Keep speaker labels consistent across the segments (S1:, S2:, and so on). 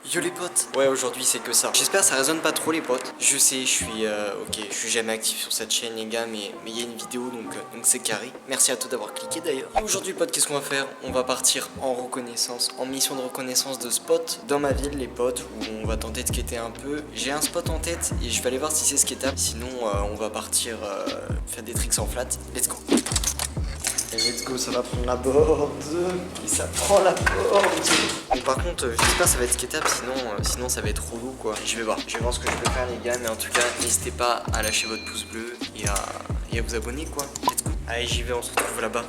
S1: Yo les potes. Ouais, aujourd'hui c'est que ça. J'espère que ça résonne pas trop les potes. Je sais, je suis jamais actif sur cette chaîne les gars, mais il y a une vidéo donc c'est carré. Merci à tous d'avoir cliqué d'ailleurs. Et aujourd'hui potes, qu'est-ce qu'on va faire? On va partir en reconnaissance, en mission de reconnaissance de spot dans ma ville les potes, où on va tenter de skater un peu. J'ai un spot en tête et je vais aller voir si c'est skatable. Sinon on va partir faire des tricks en flat. Let's go. Et let's go, ça va prendre la board. Et ça prend la board. Bon, par contre, j'espère que ça va être skatable, sinon ça va être relou quoi. Je vais voir ce que je peux faire les gars, mais en tout cas, n'hésitez pas à lâcher votre pouce bleu et à vous abonner quoi. Let's go. Allez, j'y vais, on se retrouve là-bas.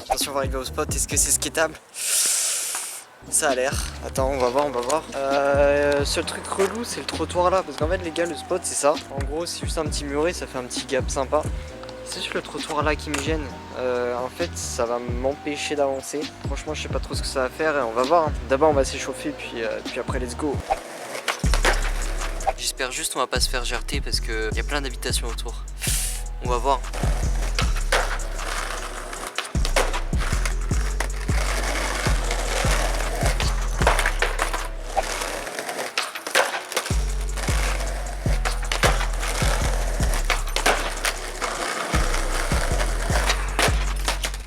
S1: Attention, on va arriver au spot, est-ce que c'est skatable? Ça a l'air. Attends, on va voir. Seul truc relou, c'est le trottoir là. Parce qu'en fait, les gars, le spot, c'est ça. En gros, c'est juste un petit muret, ça fait un petit gap sympa. C'est juste le trottoir là qui me gêne. En fait, ça va m'empêcher d'avancer. Franchement, je sais pas trop ce que ça va faire. Et on va voir. Hein. D'abord, on va s'échauffer, puis après, let's go. J'espère juste qu'on va pas se faire jarter parce qu'il y a plein d'habitations autour. On va voir.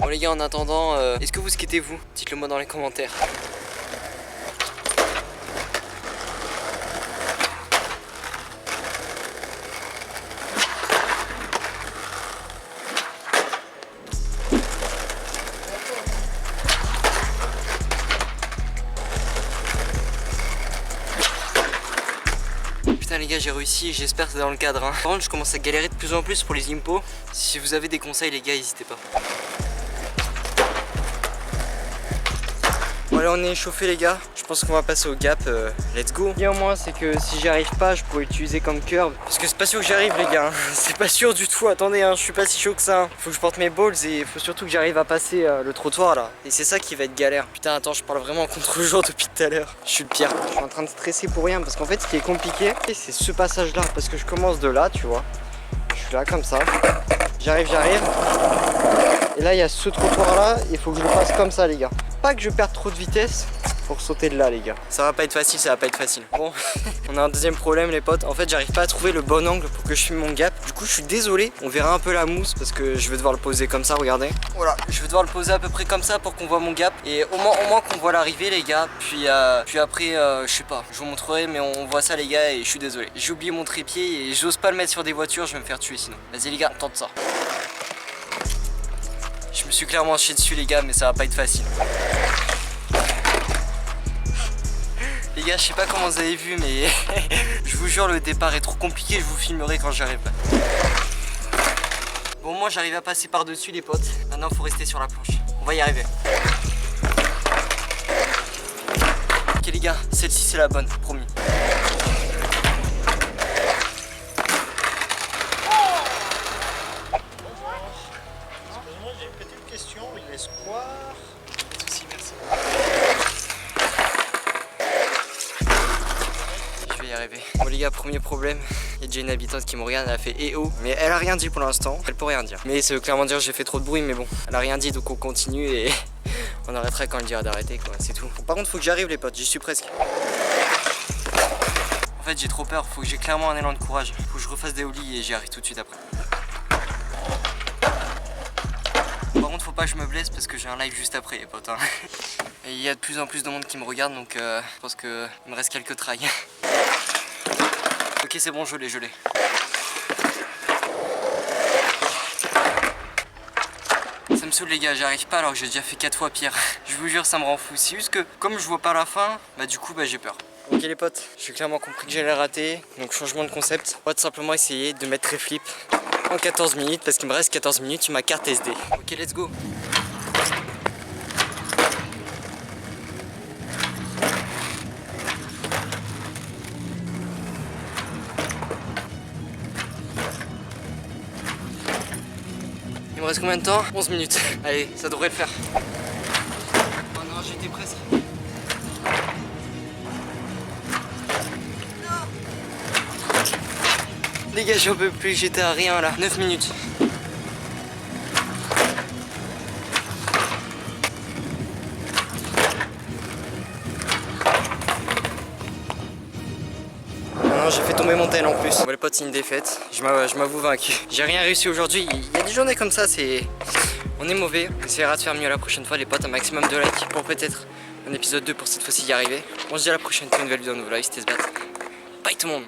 S1: Bon les gars, en attendant, est-ce que vous skatez vous? Dites-le moi dans les commentaires. Putain les gars, j'ai réussi, j'espère que c'est dans le cadre hein. Par contre je commence à galérer de plus en plus pour les impos. Si vous avez des conseils les gars, n'hésitez pas. Voilà, on est échauffé les gars, je pense qu'on va passer au gap, let's go. Et au moins c'est que si j'y arrive pas, je pourrais l'utiliser comme curve. Parce que c'est pas sûr que j'arrive les gars, c'est pas sûr du tout, attendez, hein, je suis pas si chaud que ça. Hein. Faut que je porte mes balls et il faut surtout que j'arrive à passer le trottoir là. Et c'est ça qui va être galère. Putain attends, je parle vraiment en contre-jour depuis tout à l'heure. Je suis le pire. Je suis en train de stresser pour rien parce qu'en fait ce qui est compliqué, c'est ce passage là. Parce que je commence de là, tu vois. Je suis là comme ça. J'arrive. Et là il y a ce trottoir là, il faut que je le fasse comme ça les gars. Pas que je perde trop de vitesse pour sauter de là les gars. Ça va pas être facile, Bon, on a un deuxième problème les potes. En fait j'arrive pas à trouver le bon angle pour que je filme mon gap. Du coup je suis désolé, on verra un peu la mousse parce que je vais devoir le poser comme ça, regardez. Voilà, je vais devoir le poser à peu près comme ça pour qu'on voit mon gap. Et au moins qu'on voit l'arrivée les gars. Puis après, je sais pas, je vous montrerai mais on voit ça les gars et je suis désolé. J'ai oublié mon trépied et j'ose pas le mettre sur des voitures, je vais me faire tuer sinon. Vas-y les gars, tente ça. Je me suis clairement chié dessus les gars, mais ça va pas être facile. Les gars, je sais pas comment vous avez vu, mais je vous jure, le départ est trop compliqué, je vous filmerai quand j'arrive. Bon, moi j'arrive à passer par-dessus les potes. Maintenant, faut rester sur la planche. On va y arriver. Ok les gars, celle-ci c'est la bonne, promis.
S2: L'espoir. Pas de soucis, merci.
S1: Je vais y arriver. Bon les gars, premier problème, il y a déjà une habitante qui me regarde, elle a fait eh oh, mais elle a rien dit pour l'instant, elle peut rien dire. Mais ça veut clairement dire que j'ai fait trop de bruit, mais bon, elle a rien dit donc on continue et on arrêtera quand elle dira d'arrêter quoi, c'est tout. Bon, par contre faut que j'arrive les potes, j'y suis presque. En fait j'ai trop peur, faut que j'ai clairement un élan de courage. Faut que je refasse des ollies et j'y arrive tout de suite après. Par contre faut pas que je me blesse parce que j'ai un live juste après les potes hein. Et il y a de plus en plus de monde qui me regarde donc je pense qu'il me reste quelques trails. Ok c'est bon, je l'ai. Ça me saoule les gars, j'arrive pas alors que j'ai déjà fait 4 fois pire. Je vous jure ça me rend fou, c'est juste que comme je vois pas la fin, bah du coup j'ai peur. Ok les potes, j'ai clairement compris que j'allais rater, donc changement de concept. On va tout simplement essayer de mettre flip en 14 minutes parce qu'il me reste 14 minutes sur ma carte SD. Ok let's go. Il me reste combien de temps? 11 minutes. Allez, ça devrait le faire. Oh non, j'étais presque. Les gars, j'en peux plus, j'étais à rien là. 9 minutes. Non, j'ai fait tomber mon tel en plus. Bon, les potes, c'est une défaite. Je m'avoue vaincu. J'ai rien réussi aujourd'hui. Il y a des journées comme ça, on est mauvais. On essaiera de faire mieux la prochaine fois, les potes. Un maximum de likes pour peut-être un épisode 2 pour cette fois-ci y arriver. On se dit à la prochaine pour une nouvelle vidéo, un nouveau live. C'était Sbat. Bye tout le monde.